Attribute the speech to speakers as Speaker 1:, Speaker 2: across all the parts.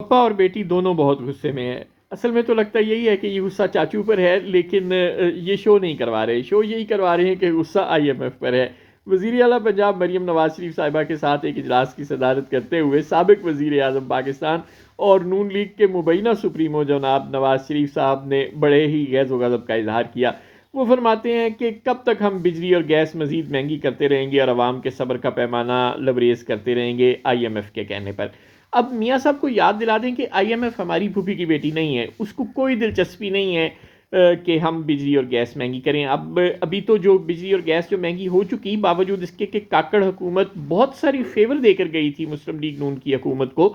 Speaker 1: पापा और बेटी दोनों बहुत गुस्से में हैं। असल में तो लगता यही है कि ये गुस्सा चाचू पर है, लेकिन ये शो नहीं करवा रहे। शो यही करवा रहे हैं कि गुस्सा आईएमएफ पर है। वज़ीर आला पंजाब मरियम नवाज शरीफ साहिबा के साथ एक इजलास की सदारत करते हुए साबिक वज़ीर आज़म पाकिस्तान और नून लीग के मुबैना सुप्रीमो जनाब नवाज शरीफ साहब ने बड़े ही गैज़ व गज़ब का इजहार किया। वो फरमाते हैं कि कब तक हम बिजली और गैस मज़ीद महंगी करते रहेंगे और आवाम के सब्र का पैमाना लबरेज करते रहेंगे आईएमएफ के कहने पर। अब मियाँ साहब को याद दिला दें कि आईएमएफ हमारी फूफी की बेटी नहीं है। उसको कोई दिलचस्पी नहीं है कि हम बिजली और गैस महंगी करें। अब अभी तो जो बिजली और गैस जो महंगी हो चुकी, बावजूद इसके कि काकड़ हुकूमत बहुत सारी फेवर देकर गई थी मुस्लिम लीग नून की हुकूमत को।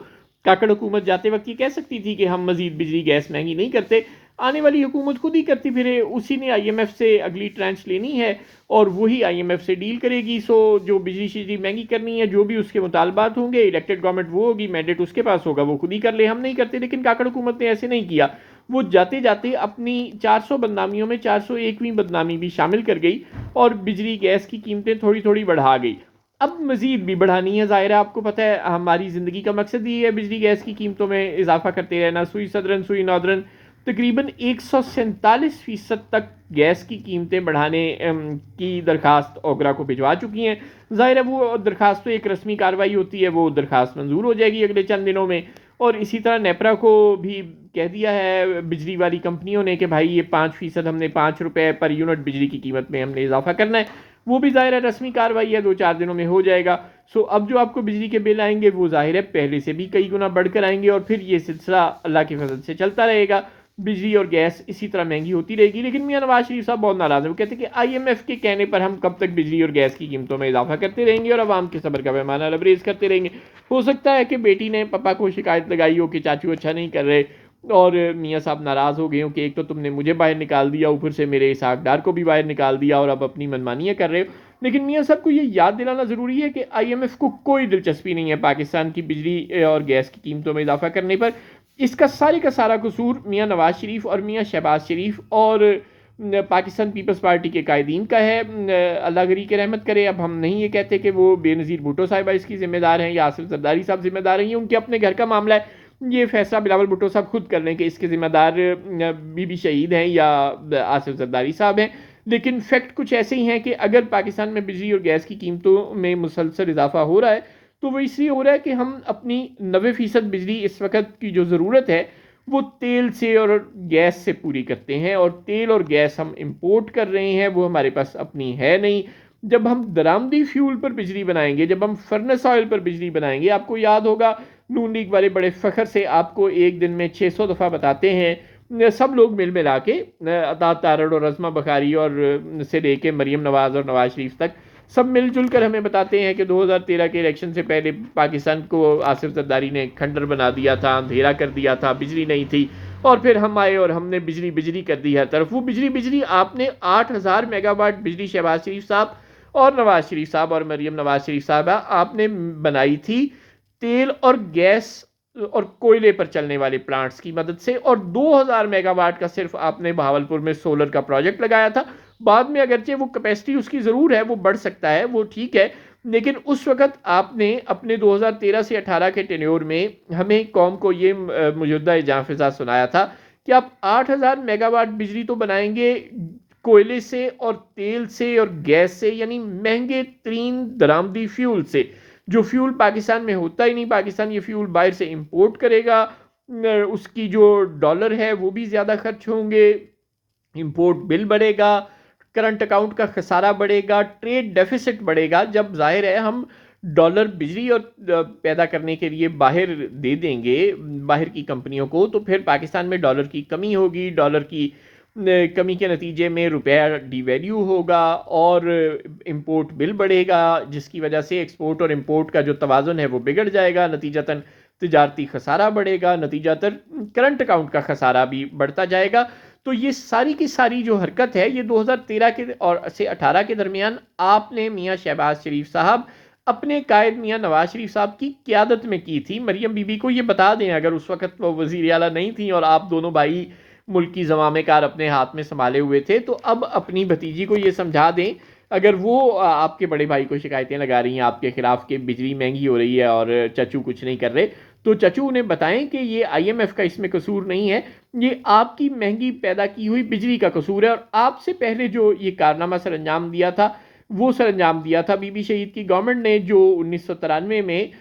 Speaker 1: काकड़ हुकूमत जाते वक्त ये कह सकती थी कि हम मजीद बिजली गैस महंगी नहीं करते, आने वाली हुकूमत खुद ही करती फिरे। उसी ने आईएमएफ से अगली ट्रांच लेनी है और वही आईएमएफ से डील करेगी। सो जो बिजली शिजली महंगी करनी है, जो भी उसके मुतालबात होंगे, इलेक्टेड गवर्नमेंट वो होगी, मैंडेट उसके पास होगा, वो खुद ही कर ले, हम नहीं करते। लेकिन काकड़ हुकूमत ने ऐसे नहीं किया। वो जाते जाते अपनी 400 बदनामियों में 401वीं बदनामी भी शामिल कर गई और बिजली गैस की कीमतें थोड़ी थोड़ी बढ़ा गई। अब मजीद भी बढ़ानी है। ज़ाहिर है आपको पता है हमारी ज़िंदगी का मकसद ही है बिजली गैस की कीमतों में इजाफा करते रहना। सुई सदरन सुई नॉर्दर्न तकरीबन 147% तक गैस की कीमतें बढ़ाने की दरखास्त ओगरा को भिजवा चुकी हैं। ज़ाहिर है वो दरखास्त तो एक रस्मी कार्रवाई होती है, वो दरखास्त मंजूर हो जाएगी अगले चंद दिनों में। और इसी तरह नेपरा को भी कह दिया है बिजली वाली कंपनियों ने कि भाई ये 5% हमने ₹5 पर यूनिट बिजली की कीमत में हमने इजाफा करना है। वो भी ज़ाहिर है रस्मी कार्रवाई है, 2-4 दिनों में हो जाएगा। सो अब जो आपको बिजली के बिल आएंगे वो ज़ाहिर है पहले से भी कई गुना बढ़कर आएंगे और फिर ये सिलसिला अल्लाह के फजल से चलता रहेगा। बिजली और गैस इसी तरह महंगी होती रहेगी। लेकिन मियाँ नवाज शरीफ साहब बहुत नाराज़ हैं। वो कहते हैं कि आईएमएफ के कहने पर हम कब तक बिजली और गैस की कीमतों में इजाफा करते रहेंगे और आवाम के सब्र का पैमाना लबरेज करते रहेंगे। हो सकता है कि बेटी ने पापा को शिकायत लगाई हो कि चाचू अच्छा नहीं कर रहे और मियाँ साहब नाराज़ हो गए हो कि एक तो तुमने मुझे बाहर निकाल दिया, ऊपर से मेरे इस हकदार को भी बाहर निकाल दिया और अब अपनी मनमानियाँ कर रहे हो। लेकिन मियाँ साहब को ये याद दिलाना ज़रूरी है कि आईएमएफ को कोई दिलचस्पी नहीं है पाकिस्तान की बिजली और गैस की कीमतों में इजाफा करने पर। इसका सारे का सारा कसूर मियाँ नवाज शरीफ और मियाँ शहबाज शरीफ और पाकिस्तान पीपल्स पार्टी के कायदीन का है। अल्लाह गरी के रहमत करे। अब हम नहीं ये कहते कि वो बेनज़ीर भुट्टो साहिबा इसकी ज़िम्मेदार हैं या आसिफ जरदारी साहब ज़िम्मेदार हैं, ये उनके अपने घर का मामला है। ये फैसला बिलावल भुट्टो साहब खुद कर लें कि इसके ज़िम्मेदार बीबी शहीद हैं या आसिफ जरदारी साहब हैं। लेकिन फैक्ट कुछ ऐसे ही हैं कि अगर पाकिस्तान में बिजली और गैस की कीमतों में मुसलसल इजाफा हो रहा है तो वो इसलिए हो रहा है कि हम अपनी 90% बिजली इस वक्त की जो ज़रूरत है वो तेल से और गैस से पूरी करते हैं और तेल और गैस हम इंपोर्ट कर रहे हैं, वो हमारे पास अपनी है नहीं। जब हम दरामदी फ्यूल पर बिजली बनाएंगे, जब हम फर्नेस ऑयल पर बिजली बनाएंगे, आपको याद होगा नून लीग वाले बड़े फ़ख्र से आपको एक दिन में 600 दफ़ा बताते हैं, सब लोग मिल मिला के अता तारड़ और रज़मा बखारी और से लेके मरीम नवाज़ और नवाज शरीफ तक सब मिलजुल कर हमें बताते हैं कि 2013 के इलेक्शन से पहले पाकिस्तान को आसिफ जरदारी ने खंडर बना दिया था, अंधेरा कर दिया था, बिजली नहीं थी और फिर हम आए और हमने बिजली बिजली कर दी हर तरफ। वो बिजली बिजली आपने 8000 मेगावाट बिजली शहबाज शरीफ साहब और नवाज शरीफ साहब और मरीम नवाज शरीफ साहबा आपने बनाई थी तेल और गैस और कोयले पर चलने वाले प्लांट्स की मदद से, और 2000 मेगावाट का सिर्फ आपने बहावलपुर में सोलर का प्रोजेक्ट लगाया था। बाद में अगरचे वो कैपेसिटी उसकी ज़रूर है, वो बढ़ सकता है, वो ठीक है, लेकिन उस वक्त आपने अपने 2013 से 18 के टेन्योर में हमें कौम को ये मुजद्दा जाँ फिजा सुनाया था कि आप 8000 मेगावाट बिजली तो बनाएंगे कोयले से और तेल से और गैस से, यानी महंगे तरीन दरामदी फ्यूल से, जो फ्यूल पाकिस्तान में होता ही नहीं। पाकिस्तान ये फ्यूल बाहर से इंपोर्ट करेगा, उसकी जो डॉलर है वो भी ज़्यादा खर्च होंगे, इंपोर्ट बिल बढ़ेगा, करंट अकाउंट का खसारा बढ़ेगा, ट्रेड डेफिसिट बढ़ेगा। जब जाहिर है हम डॉलर बिजली और पैदा करने के लिए बाहर दे देंगे बाहर की कंपनियों को, तो फिर पाकिस्तान में डॉलर की कमी होगी, डॉलर की कमी के नतीजे में रुपया डिवैल्यू होगा और इंपोर्ट बिल बढ़ेगा, जिसकी वजह से एक्सपोर्ट और इंपोर्ट का जो तवाज़ुन है वो बिगड़ जाएगा, नतीजतन तिजारती खसारा बढ़ेगा, नतीजतन करंट अकाउंट का खसारा भी बढ़ता जाएगा। तो ये सारी की सारी जो हरकत है ये 2013 के और से 18 के दरमियान आपने मियाँ शहबाज शरीफ साहब अपने कायद मियाँ नवाज शरीफ साहब की क़यादत में की थी। मरियम बीबी को ये बता दें, अगर उस वक़्त वो वज़ीर आला नहीं थी और आप दोनों भाई मुल्क की ज़मामे कार अपने हाथ में संभाले हुए थे, तो अब अपनी भतीजी को ये समझा दें, अगर वो आपके बड़े भाई को शिकायतें लगा रही हैं आपके खिलाफ कि बिजली महंगी हो रही है और चचू कुछ नहीं कर रहे, तो चचू उन्हें बताएं कि ये IMF का इसमें कसूर नहीं है, ये आपकी महंगी पैदा की हुई बिजली का कसूर है, और आपसे पहले जो ये कारनामा सर अंजाम दिया था वो सर अंजाम दिया था बीबी शहीद की गवर्नमेंट ने, जो 1993 में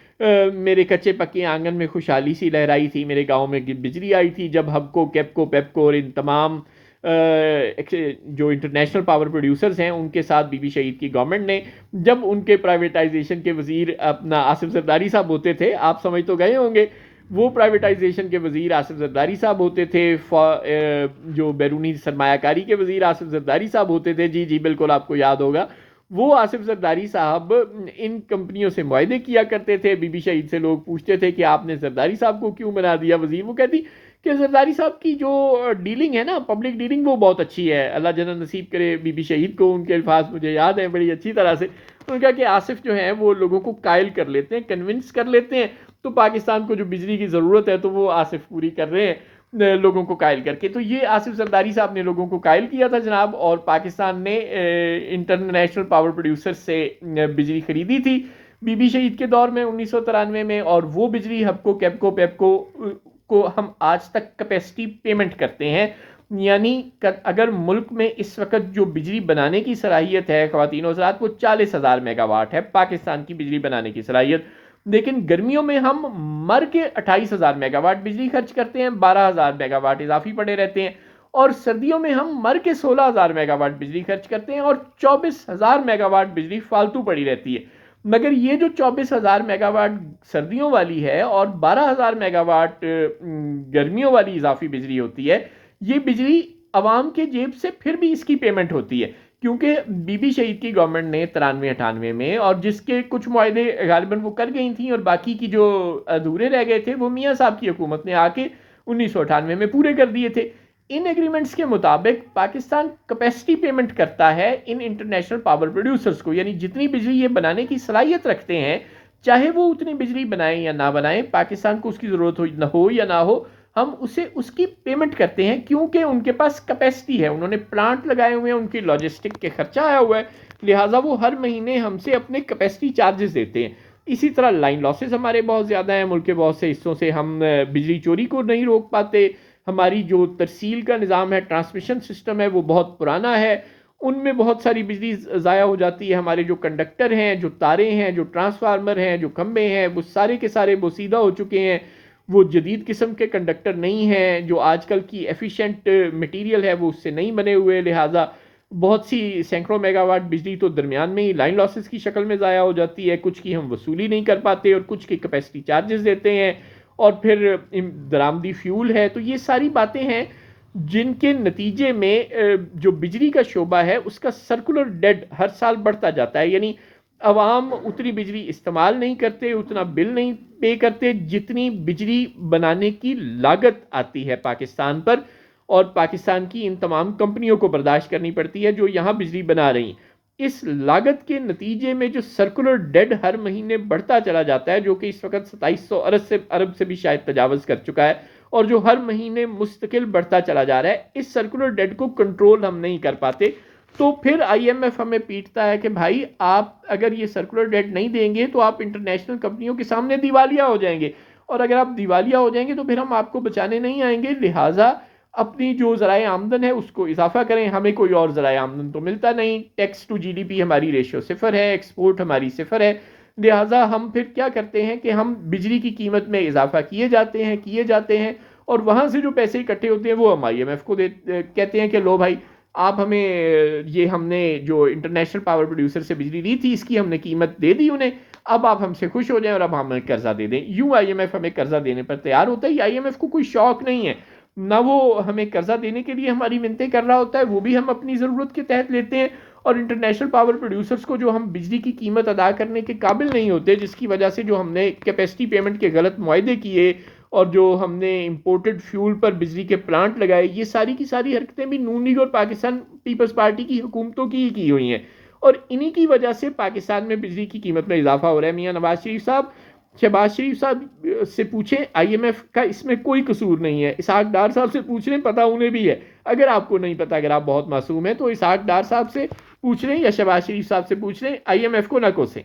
Speaker 1: मेरे कच्चे पक्के आंगन में खुशहाली सी लहराई थी, मेरे गांव में बिजली आई थी, जब हबको कैपको पेपको और इन तमाम जो इंटरनेशनल पावर प्रोड्यूसर्स हैं उनके साथ बीबी शहीद की गवर्नमेंट ने, जब उनके प्राइवेटाइजेशन के वजीर अपना आसिफ जरदारी साहब होते थे, आप समझ तो गए होंगे, वो प्राइवेटाइजेशन के वजीर आसिफ जरदारी साहब होते थे, जो बैरूनी सरमायाकारी के वजीर आसिफ जरदारी साहब होते थे, जी जी बिल्कुल आपको याद होगा, वो आसिफ जरदारी साहब इन कंपनियों से मुआहदे किया करते थे। बीबी शहीद से लोग पूछते थे कि आपने जरदारी साहब को क्यों बना दिया वजीर, वो कहती कि जरदारी साहब की जो डीलिंग है ना, पब्लिक डीलिंग, वो बहुत अच्छी है, अल्लाह जन्नत नसीब करे बीबी शहीद को, उनके अल्फाज मुझे याद हैं बड़ी अच्छी तरह से। तो उनका कि आसिफ जो है वो लोगों को कायल कर लेते हैं, कन्विंस कर लेते हैं, तो पाकिस्तान को जो बिजली की ज़रूरत है तो वो आसिफ पूरी कर रहे हैं लोगों को कायल करके। तो ये आसिफ जरदारी साहब ने लोगों को कायल किया था जनाब, और पाकिस्तान ने इंटरनेशनल पावर प्रोड्यूसर से बिजली खरीदी थी बीबी शहीद के दौर में 1993 में, और वो बिजली हबको कैपको पेपको को हम आज तक कैपेसिटी पेमेंट करते हैं। यानी अगर मुल्क में इस वक्त जो बिजली बनाने की सलाहियत है ख्वातीन और हज़रात, वो 40,000 मेगावाट है पाकिस्तान की बिजली बनाने की सलाहियत, लेकिन गर्मियों में हम मर के 28,000 मेगावाट बिजली खर्च करते हैं, 12,000 मेगावाट इजाफी पड़े रहते हैं, और सर्दियों में हम मर के 16,000 मेगावाट बिजली खर्च करते हैं और 24,000 मेगावाट बिजली फालतू पड़ी रहती है। मगर ये जो 24,000 मेगावाट सर्दियों वाली है और 12,000 मेगावाट गर्मियों वाली इजाफी बिजली होती है, ये बिजली अवाम के जेब से फिर भी इसकी पेमेंट होती है, क्योंकि बीबी शहीद की गवर्नमेंट ने 93-98 में, और जिसके कुछ मुआहदे गालिबन वो कर गई थी और बाकी की जो अधूरे रह गए थे वो मियाँ साहब की हुकूमत ने आके 1998 में पूरे कर दिए थे। इन एग्रीमेंट्स के मुताबिक पाकिस्तान कैपेसिटी पेमेंट करता है इन इंटरनेशनल पावर प्रोड्यूसर्स को, यानी जितनी बिजली ये बनाने की सलाहियत रखते हैं, चाहे वो उतनी बिजली बनाएं या ना बनाएं, पाकिस्तान को उसकी ज़रूरत हो या ना हो, हम उसे उसकी पेमेंट करते हैं, क्योंकि उनके पास कैपेसिटी है, उन्होंने प्लांट लगाए हुए हैं, उनकी लॉजिस्टिक के खर्चा आया हुआ है, लिहाजा वो हर महीने हमसे अपने कैपेसिटी चार्जेस देते हैं। इसी तरह लाइन लॉसेस हमारे बहुत ज़्यादा हैं, मुल्क के बहुत से हिस्सों से हम बिजली चोरी को नहीं रोक पाते, हमारी जो तरसील का निज़ाम है, ट्रांसमिशन सिस्टम है, वो बहुत पुराना है, उनमें बहुत सारी बिजली ज़ाया हो जाती है, हमारे जो कंडक्टर हैं, जो तारे हैं, जो ट्रांसफार्मर हैं, जो खंबे हैं, वो सारे के सारे बोसीदा हो चुके हैं, वो जदीद किस्म के कंडक्टर नहीं हैं, जो आजकल की एफिशिएंट मटेरियल है वो उससे नहीं बने हुए, लिहाजा बहुत सी सैकड़ों मेगावाट बिजली तो दरमियान में ही लाइन लॉसेस की शक्ल में ज़ाया हो जाती है, कुछ की हम वसूली नहीं कर पाते और कुछ की कैपेसिटी चार्जेस देते हैं, और फिर दरामदी फ्यूल है। तो ये सारी बातें हैं जिनके नतीजे में जो बिजली का शोबा है उसका सर्कुलर डेड हर साल बढ़ता जाता है, यानी अवाम उतनी बिजली इस्तेमाल नहीं करते, उतना बिल नहीं पे करते जितनी बिजली बनाने की लागत आती है पाकिस्तान पर, और पाकिस्तान की इन तमाम कंपनियों को बर्दाश्त करनी पड़ती है जो यहाँ बिजली बना रही। इस लागत के नतीजे में जो सर्कुलर डेड हर महीने बढ़ता चला जाता है, जो कि इस वक्त 2700 अरब से भी शायद तजावज़ कर चुका है, और जो हर महीने मुस्तकिल बढ़ता चला जा रहा है, इस सर्कुलर डेड को कंट्रोल हम नहीं कर पाते, तो फिर IMF हमें पीटता है कि भाई आप अगर ये सर्कुलर डेट नहीं देंगे तो आप इंटरनेशनल कंपनियों के सामने दिवालिया हो जाएंगे, और अगर आप दिवालिया हो जाएंगे तो फिर हम आपको बचाने नहीं आएंगे, लिहाजा अपनी जो ज़राए आमदन है उसको इजाफा करें, हमें कोई और ज़राए आमदन तो मिलता नहीं, टैक्स टू GDP हमारी रेशियो 0 है, एक्सपोर्ट हमारी 0 है, लिहाजा हम फिर क्या करते हैं कि हम बिजली की कीमत में इजाफा किए जाते हैं, और वहाँ से जो पैसे इकट्ठे होते हैं वो हम IMF को कहते हैं कि लो भाई आप हमें ये हमने जो इंटरनेशनल पावर प्रोड्यूसर से बिजली ली थी इसकी हमने कीमत दे दी उन्हें, अब आप हमसे खुश हो जाएं और अब हमें कर्जा दे दें। यूँ IMF हमें कर्जा देने पर तैयार होता है। IMF को कोई शौक नहीं है, ना वो हमें कर्जा देने के लिए हमारी मिन्नतें कर रहा होता है, वो भी हम अपनी ज़रूरत के तहत लेते हैं, और इंटरनेशनल पावर प्रोड्यूसर्स को जो हम बिजली की कीमत अदा करने के काबिल नहीं होते, जिसकी वजह से जो हमने कैपेसिटी पेमेंट के गलत मुआहदे किए और जो हमने इंपोर्टेड फ्यूल पर बिजली के प्लांट लगाए, ये सारी की सारी हरकतें भी नून लीग और पाकिस्तान पीपल्स पार्टी की हुकूमतों की ही की हुई हैं, और इन्हीं की वजह से पाकिस्तान में बिजली की कीमत में इजाफा हो रहा है। मियाँ शहबाज शरीफ साहब से पूछें, IMF का इसमें कोई कसूर नहीं है। इसहाक डार साहब से पूछ लें, पता उन्हें भी है, अगर आपको नहीं पता, अगर आप बहुत मासूम हैं तो इसहाक डार साहब से पूछ लें या शहबाज शरीफ साहब से पूछ लें, IMF को ना कोसें।